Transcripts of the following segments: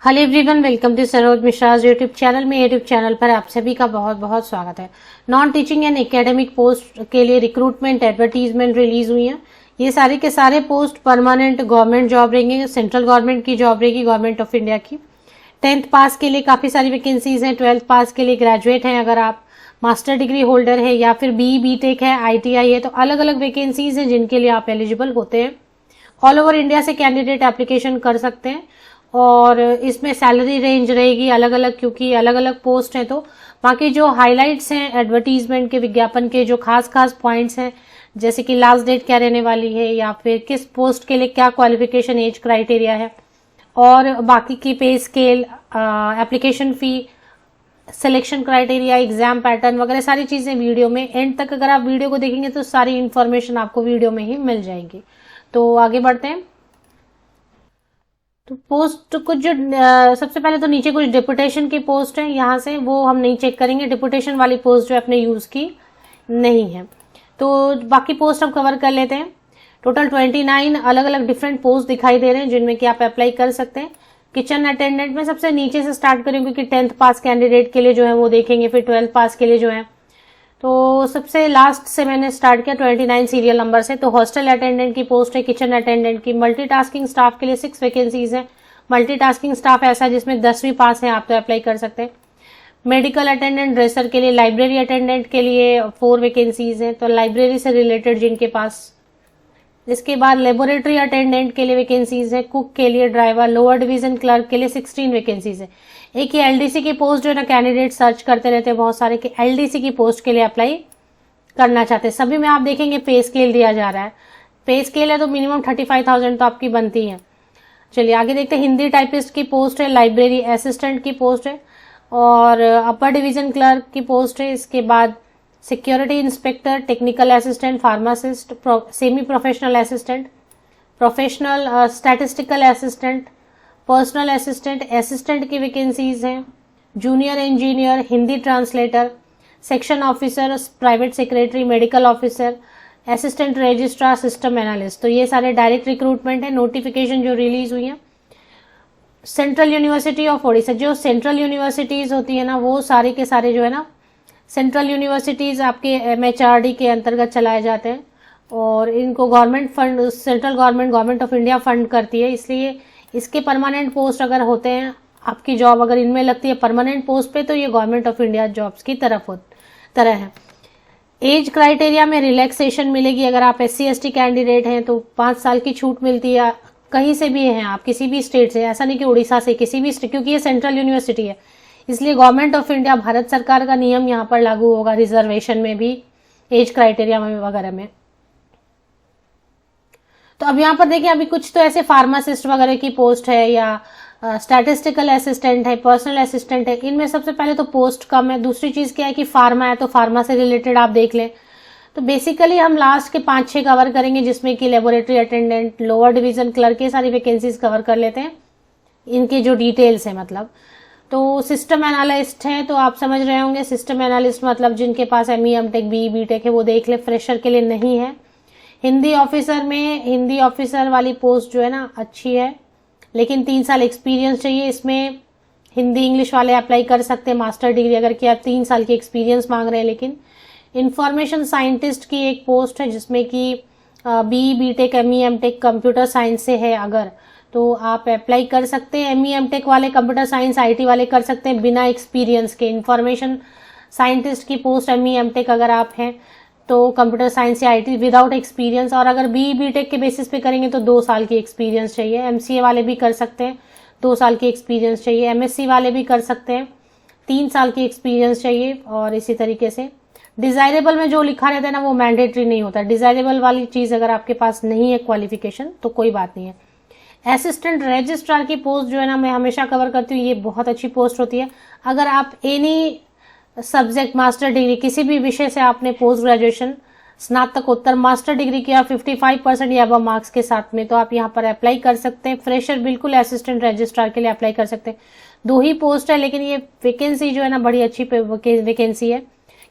Hello everyone, welcome to Saroj Mishra's YouTube channel में। YouTube channel पर आप सभी का बहुत बहुत स्वागत है। Non teaching and academic post के लिए रिक्रूटमेंट एडवर्टीजमेंट रिलीज हुई है। ये सारे के सारे पोस्ट परमानेंट गवर्नमेंट जॉब रहेंगे, सेंट्रल गवर्नमेंट की जॉब रहेगी, गवर्नमेंट ऑफ इंडिया की। 10th पास के लिए काफ़ी सारी वैकेंसीज हैं, 12th पास के लिए ग्रेजुएट हैं, अगर आप मास्टर डिग्री होल्डर है या फिर BE/BTech है, ITI है, तो अलग अलग वैकेंसीज हैं जिनके लिए आप एलिजिबल होते हैं। ऑल ओवर इंडिया से कैंडिडेट एप्लीकेशन कर सकते हैं और इसमें सैलरी रेंज रहेगी अलग अलग, क्योंकि अलग अलग पोस्ट हैं। तो बाकी जो हाइलाइट्स हैं एडवर्टीजमेंट के, विज्ञापन के जो खास खास पॉइंट्स हैं, जैसे कि लास्ट डेट क्या रहने वाली है या फिर किस पोस्ट के लिए क्या क्वालिफिकेशन एज क्राइटेरिया है, और बाकी की पे scale, application fee, selection criteria, exam pattern वगैरह सारी चीजें वीडियो में एंड तक अगर आप वीडियो को देखेंगे तो सारी इंफॉर्मेशन आपको वीडियो में ही मिल जाएगी। तो आगे बढ़ते हैं। तो पोस्ट कुछ जो सबसे पहले तो नीचे कुछ डिपुटेशन की पोस्ट है, यहाँ से वो हम नहीं चेक करेंगे। डिपुटेशन वाली पोस्ट जो अपने यूज की नहीं है, तो बाकी पोस्ट हम कवर कर लेते हैं। टोटल 29 अलग अलग डिफरेंट पोस्ट दिखाई दे रहे हैं जिनमें कि आप अप्लाई कर सकते हैं। किचन अटेंडेंट में सबसे नीचे से स्टार्ट करेंगे क्योंकि 10th पास कैंडिडेट के लिए जो है वो देखेंगे, फिर 12th पास के लिए जो है। तो सबसे लास्ट से मैंने स्टार्ट किया 29 सीरियल नंबर से। तो हॉस्टल अटेंडेंट की पोस्ट है, किचन अटेंडेंट की। मल्टीटास्किंग स्टाफ के लिए 6 वैकेंसीज हैं। मल्टीटास्किंग स्टाफ ऐसा जिसमें 10वीं पास है, आप तो अप्लाई कर सकते हैं। मेडिकल अटेंडेंट ड्रेसर के लिए, लाइब्रेरी अटेंडेंट के लिए 4 वैकेंसीज हैं, तो लाइब्रेरी से रिलेटेड जिनके पास। इसके बाद लेबोरेटरी अटेंडेंट के लिए वैकेंसीज है। कुक के लिए, ड्राइवर, लोअर डिवीजन क्लर्क के लिए 16 वैकेंसीज है। एक ये LDC की पोस्ट जो है ना, कैंडिडेट सर्च करते रहते हैं बहुत सारे कि LDC की पोस्ट के लिए अप्लाई करना चाहते हैं। सभी में आप देखेंगे पे स्केल दिया जा रहा है। पे स्केल है तो मिनिमम 35,000 तो आपकी बनती है। चलिए आगे देखते हैं। हिंदी टाइपिस्ट की पोस्ट है, लाइब्रेरी असिस्टेंट की पोस्ट है, और अपर डिवीजन क्लर्क की पोस्ट है। इसके बाद security inspector, technical assistant, pharmacist, semi professional assistant, professional statistical assistant, personal assistant, assistant की वैकेंसीज हैं। Junior engineer, Hindi translator, section officer, private secretary, medical officer, assistant registrar, system analyst. तो ये सारे direct recruitment है। Notification जो release हुई है central university of Odisha, जो सेंट्रल यूनिवर्सिटीज होती है ना, वो सारे के सारे जो है ना सेंट्रल यूनिवर्सिटीज आपके MHRD के अंतर्गत चलाए जाते हैं, और इनको government fund, central government of India fund करती है। इसलिए इसके परमानेंट पोस्ट अगर होते हैं, आपकी जॉब अगर इनमें लगती है परमानेंट पोस्ट पे, तो ये गवर्नमेंट ऑफ इंडिया जॉब्स की तरह है। एज क्राइटेरिया में रिलैक्सेशन मिलेगी। अगर आप SC/ST कैंडिडेट हैं तो 5 साल की छूट मिलती है। कहीं से भी हैं आप, किसी भी स्टेट से, ऐसा नहीं कि उड़ीसा से, किसी भी स्टेट, क्योंकि ये सेंट्रल यूनिवर्सिटी है इसलिए गवर्नमेंट ऑफ इंडिया, भारत सरकार का नियम यहाँ पर लागू होगा रिजर्वेशन में भी, एज क्राइटेरिया में वगैरह में। तो अब यहाँ पर देखिए, अभी कुछ तो ऐसे फार्मासिस्ट वगैरह की पोस्ट है, या स्टैटिस्टिकल असिस्टेंट है, पर्सनल असिस्टेंट है। इनमें सबसे पहले तो पोस्ट कम है। दूसरी चीज क्या है कि फार्मा है, तो फार्मा से रिलेटेड आप देख लें। तो बेसिकली हम लास्ट के 5-6 कवर करेंगे, जिसमें कि laboratory attendant, lower division clerk, ये सारी वैकेंसीज कवर कर लेते हैं, इनके जो डिटेल्स है मतलब। तो सिस्टम एनालिस्ट है, तो आप समझ रहे होंगे सिस्टम एनालिस्ट मतलब जिनके पास ME MTech BE/BTech है वो देख ले, फ्रेशर के लिए नहीं है। हिंदी ऑफिसर में, हिंदी ऑफिसर वाली पोस्ट जो है ना अच्छी है, लेकिन 3 साल एक्सपीरियंस चाहिए। इसमें हिंदी इंग्लिश वाले अप्लाई कर सकते हैं, मास्टर डिग्री अगर किया, 3 साल की एक्सपीरियंस मांग रहे हैं। लेकिन इंफॉर्मेशन साइंटिस्ट की एक पोस्ट है जिसमें कि BE/BTech ME MTech computer science से है अगर, तो आप अप्लाई कर सकते हैं। ME MTech वाले, कंप्यूटर साइंस IT वाले कर सकते हैं बिना एक्सपीरियंस के। इंफॉर्मेशन साइंटिस्ट की पोस्ट ME MTech अगर आप हैं तो कंप्यूटर साइंस या IT विदाउट एक्सपीरियंस, और अगर BE/BTech के बेसिस पे करेंगे तो 2 साल की एक्सपीरियंस चाहिए। MCA वाले भी कर सकते हैं, 2 साल की एक्सपीरियंस चाहिए। MSc वाले भी कर सकते हैं, 3 साल की एक्सपीरियंस चाहिए। और इसी तरीके से डिजायरेबल में जो लिखा रहता है ना वो मैंडेटरी नहीं होता। डिजायरेबल वाली चीज अगर आपके पास नहीं है क्वालिफिकेशन तो कोई बात नहीं है। असिस्टेंट रजिस्ट्रार की पोस्ट जो है ना, मैं हमेशा कवर करती हूँ, ये बहुत अच्छी पोस्ट होती है। अगर आप एनी सब्जेक्ट मास्टर डिग्री, किसी भी विषय से आपने पोस्ट ग्रेजुएशन, स्नातकोत्तर, मास्टर डिग्री किया 55% या अब मार्क्स के साथ में, तो आप यहाँ पर अप्लाई कर सकते हैं। फ्रेशर बिल्कुल असिस्टेंट रजिस्ट्रार के लिए अप्लाई कर सकते हैं। 2 ही पोस्ट है, लेकिन ये वैकेंसी जो है ना बड़ी अच्छी वैकेंसी है,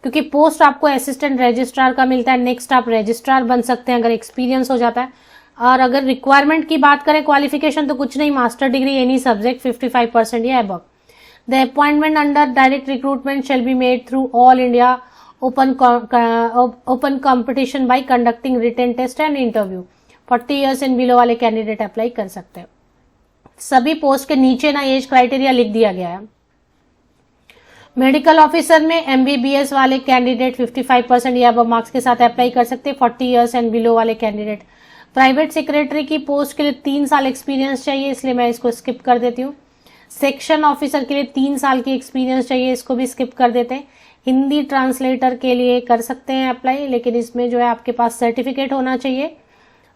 क्योंकि पोस्ट आपको असिस्टेंट रजिस्ट्रार का मिलता है। नेक्स्ट आप रजिस्ट्रार बन सकते हैं अगर एक्सपीरियंस हो जाता है। और अगर रिक्वायरमेंट की बात करें क्वालिफिकेशन, तो कुछ नहीं, मास्टर डिग्री एनी सब्जेक्ट 55% या above. The appointment under direct recruitment shall be made through all India open competition by conducting written test and interview. 40 years and below वाले कैंडिडेट अप्लाई कर सकते हैं। सभी पोस्ट के नीचे ना एज क्राइटेरिया लिख दिया गया है। मेडिकल ऑफिसर में MBBS वाले कैंडिडेट 55% या अबव मार्क्स के साथ अप्लाई कर सकते हैं। 40 ईयर्स एंड बिलो वाले कैंडिडेट। प्राइवेट सेक्रेटरी की पोस्ट के लिए 3 साल एक्सपीरियंस चाहिए, इसलिए मैं इसको स्किप कर देती हूँ। सेक्शन ऑफिसर के लिए 3 साल की एक्सपीरियंस चाहिए, इसको भी स्किप कर देते हैं। हिंदी ट्रांसलेटर के लिए कर सकते हैं अप्लाई, लेकिन इसमें जो है आपके पास सर्टिफिकेट होना चाहिए,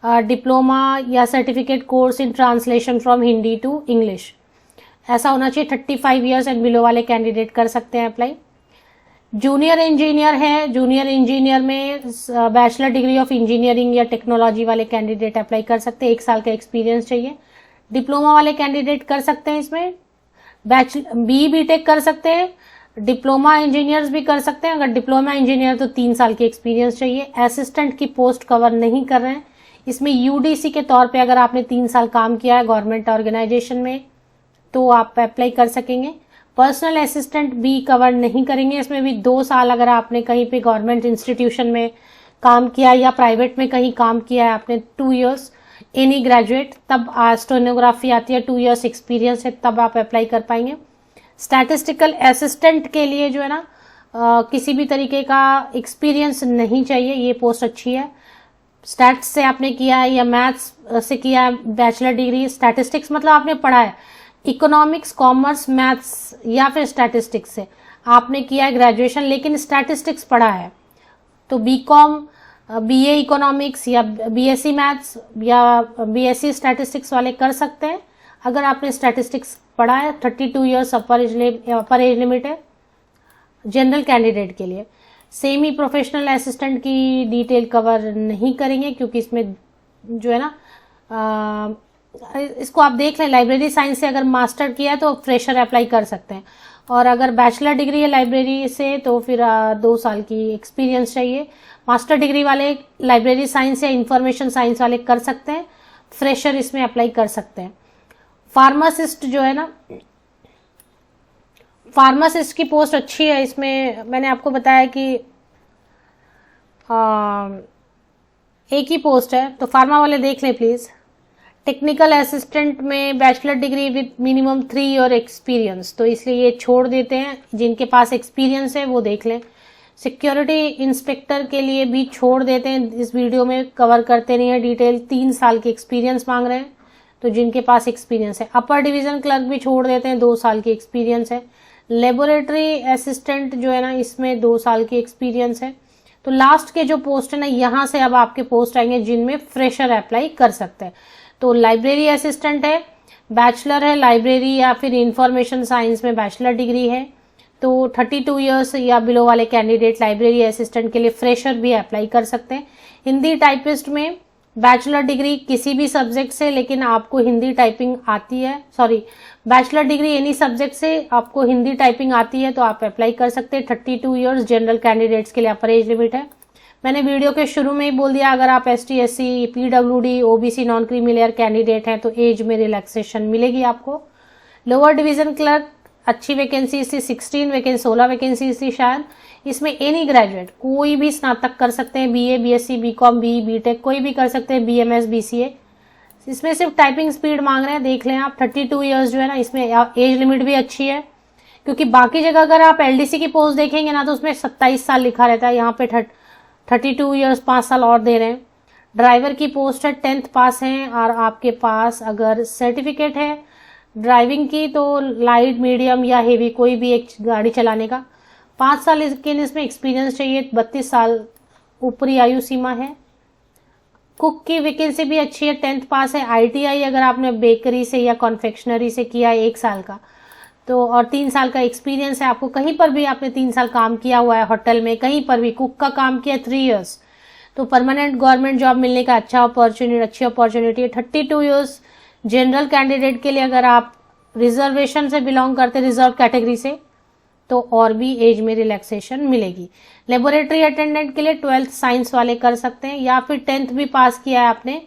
डिप्लोमा या certificate course in translation from Hindi to English, ऐसा होना चाहिए। 35 ईयर्स एंड बिलो वाले कैंडिडेट कर सकते हैं अप्लाई। जूनियर इंजीनियर है, जूनियर इंजीनियर में बैचलर डिग्री ऑफ इंजीनियरिंग या टेक्नोलॉजी वाले कैंडिडेट अप्लाई कर सकते हैं, 1 साल का एक्सपीरियंस चाहिए। डिप्लोमा वाले कैंडिडेट कर सकते हैं, इसमें BTech कर सकते हैं, डिप्लोमा इंजीनियर्स भी कर सकते हैं। अगर डिप्लोमा इंजीनियर तो 3 साल की एक्सपीरियंस चाहिए। असिस्टेंट की पोस्ट कवर नहीं कर रहे हैं, इसमें UDC के तौर पे अगर आपने 3 साल काम किया है गवर्नमेंट ऑर्गेनाइजेशन में तो आप अप्लाई कर सकेंगे। पर्सनल असिस्टेंट भी कवर नहीं करेंगे, इसमें भी 2 साल अगर आपने कहीं पे गवर्नमेंट इंस्टीट्यूशन में काम किया या प्राइवेट में कहीं काम किया है आपने 2 इयर्स, एनी ग्रेजुएट, तब स्टेनोग्राफी आती है, 2 इयर्स एक्सपीरियंस है, तब आप अप्लाई कर पाएंगे। स्टैटिस्टिकल असिस्टेंट के लिए जो है ना किसी भी तरीके का एक्सपीरियंस नहीं चाहिए, ये पोस्ट अच्छी है। स्टैट्स से आपने किया है या मैथ्स से किया है बैचलर डिग्री, स्टैटिस्टिक्स मतलब आपने पढ़ा है, इकोनॉमिक्स, कॉमर्स, मैथ्स या फिर स्टैटिस्टिक्स से आपने किया है ग्रेजुएशन, लेकिन स्टैटिस्टिक्स पढ़ा है तो BCom, BA इकोनॉमिक्स या BSc मैथ्स या BSc स्टैटिस्टिक्स वाले कर सकते हैं अगर आपने स्टैटिस्टिक्स पढ़ा है। 32 ईयर्स अपर एज लिमिट है जनरल कैंडिडेट के लिए। सेमी प्रोफेशनल असिस्टेंट की डिटेल कवर नहीं करेंगे क्योंकि इसमें जो है ना इसको आप देख लें, लाइब्रेरी साइंस से अगर मास्टर किया है तो फ्रेशर अप्लाई कर सकते हैं, और अगर बैचलर डिग्री है लाइब्रेरी से तो फिर 2 साल की एक्सपीरियंस चाहिए। मास्टर डिग्री वाले लाइब्रेरी साइंस या इंफॉर्मेशन साइंस वाले कर सकते हैं, फ्रेशर इसमें अप्लाई कर सकते हैं। फार्मासिस्ट जो है ना, फार्मासिस्ट की पोस्ट अच्छी है, इसमें मैंने आपको बताया कि एक ही पोस्ट है, तो फार्मा वाले देख लें प्लीज। टेक्निकल असिस्टेंट में bachelor degree with minimum 3 year experience, तो इसलिए ये छोड़ देते हैं, जिनके पास एक्सपीरियंस है वो देख लें। सिक्योरिटी इंस्पेक्टर के लिए भी छोड़ देते हैं, इस वीडियो में कवर करते नहीं है डिटेल। 3 साल की एक्सपीरियंस मांग रहे हैं, तो जिनके पास एक्सपीरियंस है। अपर डिवीजन क्लर्क भी छोड़ देते हैं, 2 साल की एक्सपीरियंस है। लेबोरेटरी असिस्टेंट जो है ना, इसमें 2 साल की एक्सपीरियंस है। तो लास्ट के जो पोस्ट है ना, यहाँ से अब आपके पोस्ट आएंगे जिनमें फ्रेशर अप्लाई कर सकते हैं। तो लाइब्रेरी असिस्टेंट है, बैचलर है लाइब्रेरी या फिर इंफॉर्मेशन साइंस में बैचलर डिग्री है, तो 32 ईयर्स या बिलो वाले कैंडिडेट लाइब्रेरी असिस्टेंट के लिए फ्रेशर भी अप्लाई कर सकते हैं। हिंदी टाइपिस्ट में बैचलर डिग्री किसी भी सब्जेक्ट से, लेकिन आपको हिंदी टाइपिंग आती है, sorry bachelor degree any subject से आपको हिंदी टाइपिंग आती है तो आप अप्लाई कर सकते हैं। 32 ईयर्स जनरल कैंडिडेट्स के लिए अपर एज लिमिट है। मैंने वीडियो के शुरू में ही बोल दिया, अगर आप ST SC PWD OBC non creamy layer candidate हैं तो एज में रिलैक्सेशन मिलेगी आपको। लोअर डिवीजन क्लर्क अच्छी वैकेंसी थी, 16 वैकेंसी थी शायद। इसमें एनी ग्रेजुएट कोई भी स्नातक कर सकते हैं, BA BSc BCom BE BTech कोई भी कर सकते हैं, BMS BCA। इसमें सिर्फ टाइपिंग स्पीड मांग रहे हैं, देख लें आप। 32 ईयर्स जो है ना, इसमें एज लिमिट भी अच्छी है, क्योंकि बाकी जगह अगर आप LDC की पोस्ट देखेंगे ना तो उसमें 27 साल लिखा रहता है, यहाँ पे 32 ईयर्स 5 साल और दे रहे हैं। ड्राइवर की पोस्ट है, 10th पास हैं और आपके पास अगर सर्टिफिकेट है ड्राइविंग की तो लाइट मीडियम या हेवी कोई भी एक गाड़ी चलाने का। 5 साल इसमें एक्सपीरियंस चाहिए, 32 साल ऊपरी आयु सीमा है। कुक की वैकेंसी भी अच्छी है, 10th पास है। ITI अगर आपने बेकरी से या कॉन्फेक्शनरी से किया है 1 साल का तो, और 3 साल का एक्सपीरियंस है आपको, कहीं पर भी आपने 3 साल काम किया हुआ है होटल में, कहीं पर भी कुक का काम किया 3 इयर्स, तो परमानेंट गवर्नमेंट जॉब मिलने का अच्छी अपॉर्चुनिटी है। 32 इयर्स जनरल कैंडिडेट के लिए, अगर आप रिजर्वेशन से बिलोंग करते, रिजर्व कैटेगरी से, तो और भी एज में रिलैक्सेशन मिलेगी। लेबोरेटरी अटेंडेंट के लिए 12th साइंस वाले कर सकते हैं, या फिर 10th भी पास किया है आपने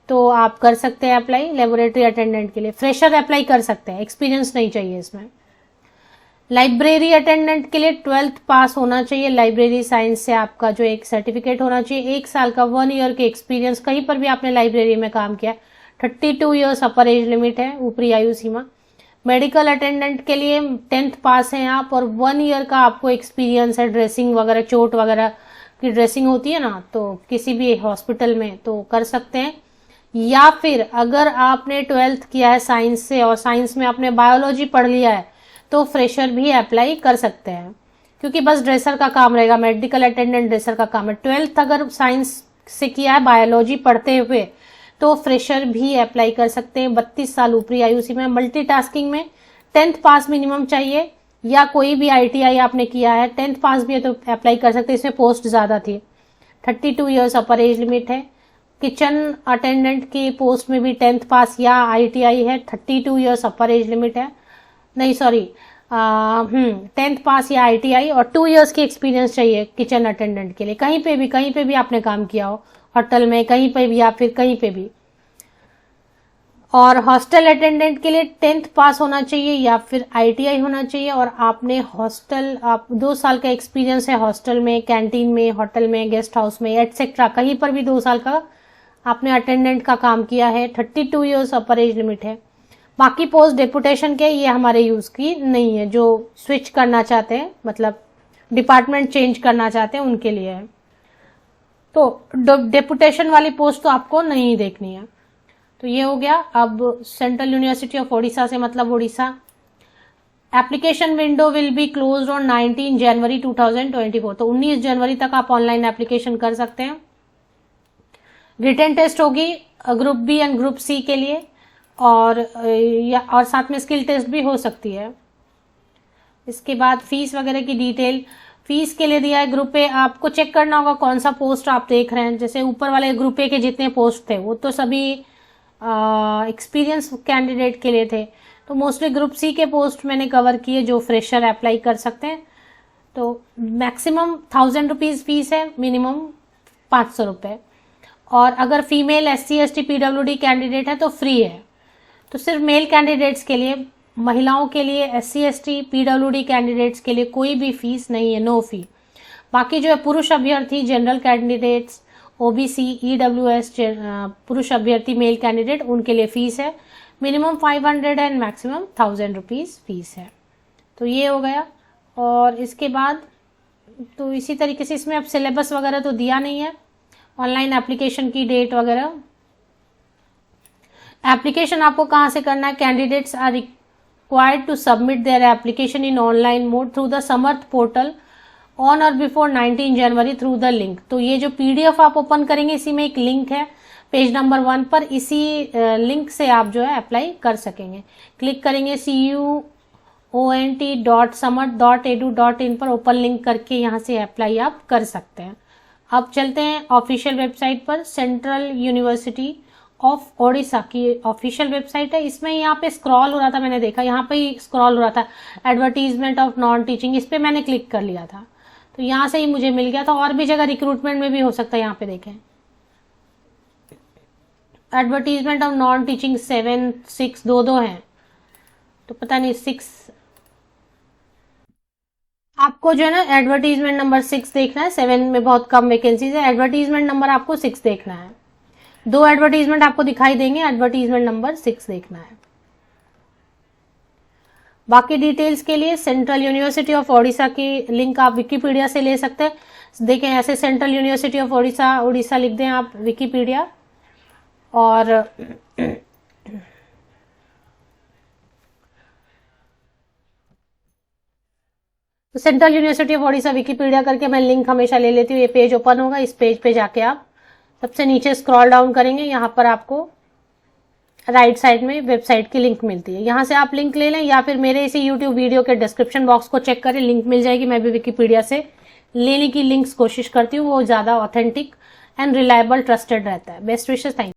तो आप कर सकते हैं अप्लाई लेबोरेटरी अटेंडेंट के लिए। फ्रेशर अप्लाई कर सकते हैं, एक्सपीरियंस नहीं चाहिए इसमें। लाइब्रेरी अटेंडेंट के लिए 12th पास होना चाहिए, लाइब्रेरी साइंस से आपका जो एक सर्टिफिकेट होना चाहिए, 1 साल का 1 ईयर के एक्सपीरियंस, कहीं पर भी आपने लाइब्रेरी में काम किया। 32 ईयर्स अपर एज लिमिट है, ऊपरी आयु सीमा। मेडिकल अटेंडेंट के लिए 10th पास हैं आप और 1 ईयर का आपको एक्सपीरियंस है। ड्रेसिंग वगैरह, चोट वगैरह की ड्रेसिंग होती है ना, तो किसी भी हॉस्पिटल में तो कर सकते हैं। या फिर अगर आपने 12th किया है साइंस से और साइंस में आपने बायोलॉजी पढ़ लिया है तो फ्रेशर भी अप्लाई कर सकते हैं, क्योंकि बस ड्रेसर का काम रहेगा। मेडिकल अटेंडेंट ड्रेसर का काम है। 12th अगर साइंस से किया है बायोलॉजी पढ़ते हुए तो फ्रेशर भी अप्लाई कर सकते हैं। 32 साल ऊपरी आयु सीमा। मल्टीटास्किंग में 10th पास मिनिमम चाहिए, या कोई भी ITI आपने किया है, 10th पास भी है तो अप्लाई कर सकते हैं। इसमें पोस्ट ज्यादा थी। 32 ईयर्स अपर एज लिमिट है। किचन अटेंडेंट की पोस्ट में भी 10th पास या ITI है। 32 ईयर्स अपर एज लिमिट है। नहीं सॉरी 10th पास या ITI और 2 ईयर्स की एक्सपीरियंस चाहिए किचन अटेंडेंट के लिए। कहीं पे भी आपने काम किया हो, होटल में कहीं पे भी या फिर कहीं पे भी। और हॉस्टल अटेंडेंट के लिए 10th पास होना चाहिए या फिर ITI होना चाहिए, और आपने हॉस्टल, आप 2 साल का एक्सपीरियंस है हॉस्टल में, कैंटीन में, होटल में, गेस्ट हाउस में एटसेट्रा, कहीं पर भी 2 साल का आपने अटेंडेंट का काम किया है। 32 ईयर्स अपर एज लिमिट है। बाकी पोस्ट डेपुटेशन के ये हमारे यूज की नहीं है, जो स्विच करना चाहते हैं, मतलब डिपार्टमेंट चेंज करना चाहते हैं उनके लिए है। तो डेपुटेशन वाली पोस्ट तो आपको नहीं देखनी है। तो ये हो गया। अब सेंट्रल यूनिवर्सिटी ऑफ ओडिशा से मतलब Orissa. Application window will be closed on 19 जनवरी 2024। तो 19 जनवरी तक आप ऑनलाइन एप्लीकेशन कर सकते हैं। रिटन टेस्ट होगी group B and group C के लिए, और साथ में स्किल टेस्ट भी हो सकती है। इसके बाद फीस वगैरह की डिटेल फीस के लिए दिया है। ग्रुप ए आपको चेक करना होगा कौन सा पोस्ट आप देख रहे हैं। जैसे ऊपर वाले ग्रुप ए के जितने पोस्ट थे वो तो सभी एक्सपीरियंस कैंडिडेट के लिए थे, तो मोस्टली ग्रुप सी के पोस्ट मैंने कवर किए जो फ्रेशर अप्लाई कर सकते हैं। तो मैक्सिमम 1000 रुपीज फीस है, मिनिमम 500 रुपये। और अगर female SC ST PWD candidate है तो फ्री है। तो सिर्फ मेल कैंडिडेट्स के लिए, महिलाओं के लिए, SC ST PWD कैंडिडेट्स के लिए कोई भी फीस नहीं है, नो फी। बाकी जो है पुरुष अभ्यर्थी, जनरल कैंडिडेट्स, OBC, EWS पुरुष अभ्यर्थी मेल कैंडिडेट, उनके लिए फीस है। Minimum 500 and maximum 1000 rupees fees है। तो ये हो गया। और इसके बाद तो इसी तरीके से इसमें अब सिलेबस वगैरह तो दिया नहीं है, ऑनलाइन एप्लीकेशन की डेट वगैरह। एप्लीकेशन आपको कहाँ से करना है? Candidates are required to submit their application in online mode through the Samarth portal on or before 19 January through the link. तो ये जो PDF आप ओपन करेंगे, इसी में एक लिंक है पेज नंबर 1 पर, इसी लिंक से आप जो है अप्लाई कर सकेंगे। क्लिक करेंगे CUONT.samarth.edu.in पर, ओपन लिंक करके यहाँ से अप्लाई आप कर सकते हैं। अब चलते हैं ऑफिशियल वेबसाइट पर। सेंट्रल यूनिवर्सिटी ऑफ ओडिशा की ऑफिशियल वेबसाइट है। इसमें यहाँ पे स्क्रॉल हो रहा था, मैंने देखा यहाँ पे ही स्क्रॉल हो रहा था, एडवर्टीजमेंट ऑफ नॉन टीचिंग, इस पे मैंने क्लिक कर लिया था तो यहाँ से ही मुझे मिल गया था। और भी जगह रिक्रूटमेंट में भी हो सकता है, यहाँ पे देखें एडवर्टीजमेंट ऑफ नॉन टीचिंग 7, 6 दो हैं, तो पता नहीं 6 आपको जो है ना एडवर्टीजमेंट नंबर 6 देखना है। 7 में बहुत कम वैकेंसीज है, एडवर्टीजमेंट नंबर आपको 6 देखना है। 2 एडवर्टीजमेंट आपको दिखाई देंगे, एडवर्टीजमेंट नंबर 6 देखना है। बाकी डिटेल्स के लिए सेंट्रल यूनिवर्सिटी ऑफ ओडिशा की लिंक आप विकिपीडिया से ले सकते हैं। देखें ऐसे central university of Odisha, Orissa लिख दें आप विकिपीडिया, और तो central university of Odisha Wikipedia करके मैं लिंक हमेशा ले लेती हूँ। ये पेज ओपन होगा, इस पेज पे जाके आप सबसे नीचे स्क्रॉल डाउन करेंगे, यहाँ पर आपको राइट साइड में वेबसाइट की लिंक मिलती है। यहाँ से आप लिंक ले लें या फिर मेरे इसी YouTube वीडियो के डिस्क्रिप्शन बॉक्स को चेक करें, लिंक मिल जाएगी। मैं भी विकिपीडिया से लेने की लिंक्स कोशिश करती हूँ, वो ज्यादा ऑथेंटिक एंड रिलायबल ट्रस्टेड रहता है। Best wishes, thank you.